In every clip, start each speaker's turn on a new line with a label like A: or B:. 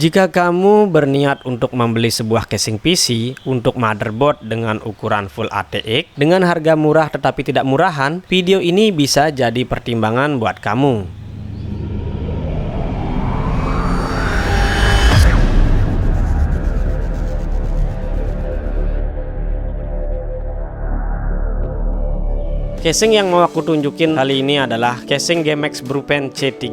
A: Jika kamu berniat untuk membeli sebuah casing PC untuk motherboard dengan ukuran Full ATX dengan harga murah tetapi tidak murahan, video ini bisa jadi pertimbangan buat kamu. Casing yang mau aku tunjukin kali ini adalah casing GMX Brufen C3.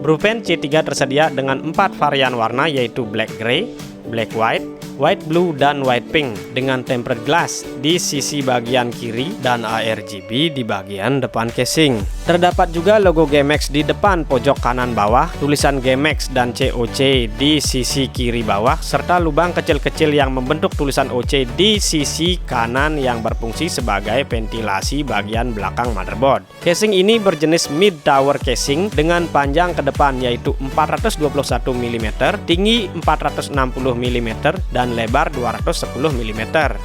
A: Brufen C3 tersedia dengan 4 varian warna, yaitu black gray, black white, white blue, dan white pink dengan tempered glass di sisi bagian kiri dan ARGB di bagian depan casing. Terdapat juga logo GMX di depan pojok kanan bawah, tulisan GMX dan COC di sisi kiri bawah, serta lubang kecil-kecil yang membentuk tulisan OC di sisi kanan yang berfungsi sebagai ventilasi bagian belakang motherboard. Casing ini berjenis mid tower casing dengan panjang ke depan yaitu 421 mm, tinggi 460 mm, dan lebar 210 mm.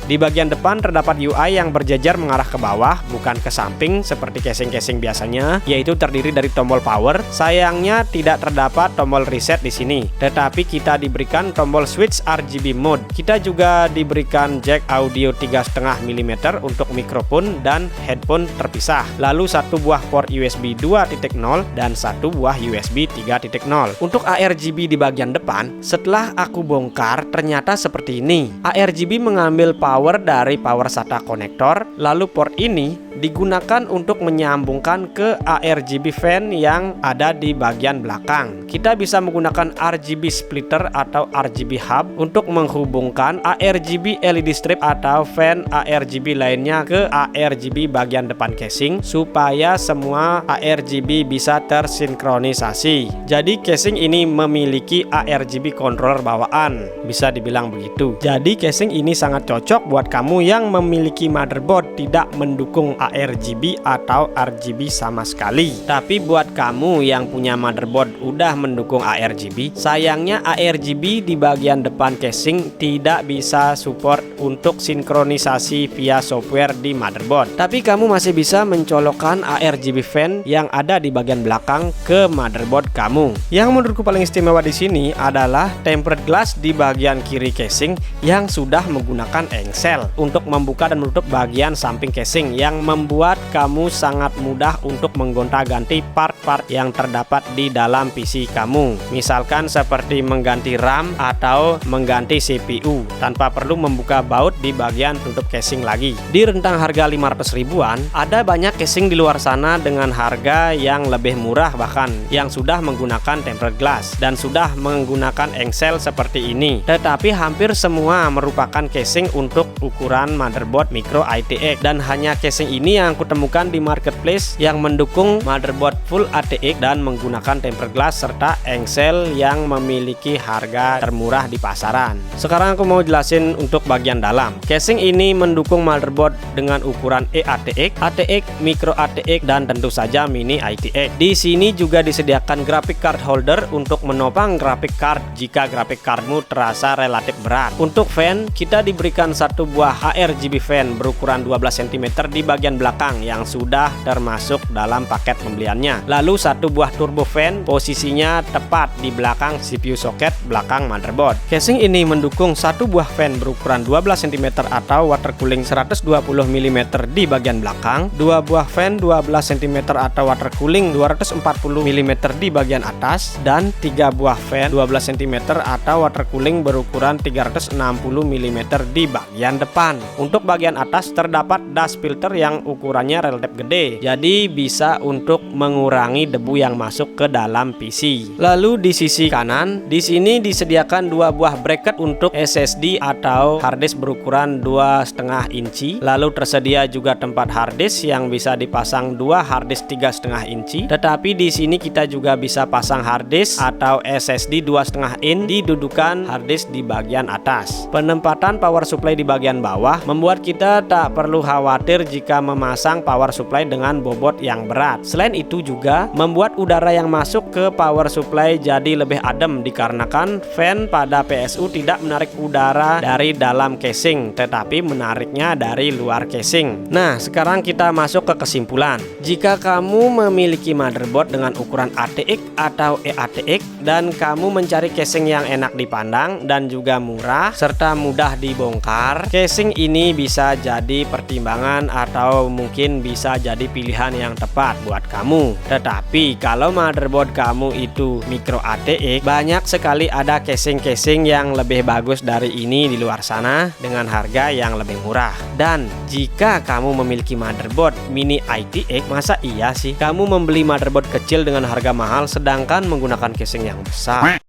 A: Di bagian depan terdapat UI yang berjejer mengarah ke bawah, bukan ke samping seperti casing-casing biasanya, yaitu terdiri dari tombol power. Sayangnya tidak terdapat tombol reset di sini, tetapi kita diberikan tombol switch RGB mode. Kita juga diberikan jack audio 3,5 mm untuk mikrofon dan headphone terpisah. Lalu satu buah port USB 2.0 dan satu buah USB 3.0. Untuk ARGB di bagian depan, setelah aku bongkar ternyata seperti ini. ARGB mengambil power dari power SATA konektor, lalu port ini digunakan untuk menyambungkan ke ARGB fan yang ada di bagian belakang. Kita bisa menggunakan RGB splitter atau RGB hub untuk menghubungkan ARGB LED strip atau fan ARGB lainnya ke ARGB bagian depan casing supaya semua ARGB bisa tersinkronisasi. Jadi casing ini memiliki ARGB controller bawaan, bisa dibilang begitu. Jadi casing ini sangat cocok buat kamu yang memiliki motherboard tidak mendukung ARGB atau RGB sama sekali. Tapi buat kamu yang punya motherboard udah mendukung ARGB, sayangnya ARGB di bagian depan casing tidak bisa support untuk sinkronisasi via software di motherboard. Tapi kamu masih bisa mencolokkan ARGB fan yang ada di bagian belakang ke motherboard kamu. Yang menurutku paling istimewa di sini adalah tempered glass di bagian kiri casing yang sudah menggunakan engsel untuk membuka dan menutup bagian samping casing yang membuat kamu sangat mudah untuk menggonta-ganti part-part yang terdapat di dalam PC kamu. Misalkan seperti mengganti RAM atau mengganti CPU tanpa perlu membuka baut di bagian tutup casing lagi. Di rentang harga 500 ribuan, ada banyak casing di luar sana dengan harga yang lebih murah bahkan yang sudah menggunakan tempered glass dan sudah menggunakan engsel seperti ini. Tetapi hampir semua merupakan casing untuk ukuran motherboard micro ATX, dan hanya casing ini yang kutemukan di marketplace yang mendukung motherboard full ATX dan menggunakan tempered glass serta engsel yang memiliki harga termurah di pasaran. Sekarang aku mau jelasin untuk bagian dalam. Casing ini mendukung motherboard dengan ukuran eATX, ATX, micro ATX, dan tentu saja mini ATX. Di sini juga disediakan graphic card holder untuk menopang graphic card jika graphic cardmu terasa relatif berat. Untuk fan, kita diberikan satu buah ARGB fan berukuran 12 cm di bagian belakang yang sudah termasuk dalam paket pembeliannya. Lalu satu buah turbo fan posisinya tepat di belakang CPU socket belakang motherboard. Casing ini mendukung satu buah fan berukuran 12 cm atau water cooling 120 mm di bagian belakang, dua buah fan 12 cm atau water cooling 240 mm di bagian atas, dan tiga buah fan 12 cm atau water cooling berukuran 360 mm di bagian depan. Untuk bagian atas terdapat dust filter yang ukurannya relatif gede, jadi bisa untuk mengurangi debu yang masuk ke dalam PC. Lalu di sisi kanan, di sini disediakan dua buah bracket untuk SSD atau harddisk berukuran 2,5 inci. Lalu tersedia juga tempat harddisk yang bisa dipasang dua harddisk 3,5 inci. Tetapi di sini kita juga bisa pasang harddisk atau SSD 2,5 in di dudukan harddisk di bagian atas. Penempatan power supply di bagian bawah membuat kita tak perlu khawatir jika memasang power supply dengan bobot yang berat. Selain itu juga membuat udara yang masuk ke power supply jadi lebih adem dikarenakan fan pada PSU tidak menarik udara dari dalam casing tetapi menariknya dari luar casing. Nah, sekarang kita masuk ke kesimpulan. Jika kamu memiliki motherboard dengan ukuran ATX atau EATX dan kamu mencari casing yang enak dipandang dan juga murah serta mudah dibongkar, casing ini bisa jadi pertimbangan atau mungkin bisa jadi pilihan yang tepat buat kamu. Tetapi kalau motherboard kamu itu micro ATX, banyak sekali ada casing-casing yang lebih bagus dari ini di luar sana dengan harga yang lebih murah. Dan jika kamu memiliki motherboard mini ITX, masa iya sih kamu membeli motherboard kecil dengan harga mahal sedangkan menggunakan casing yang besar?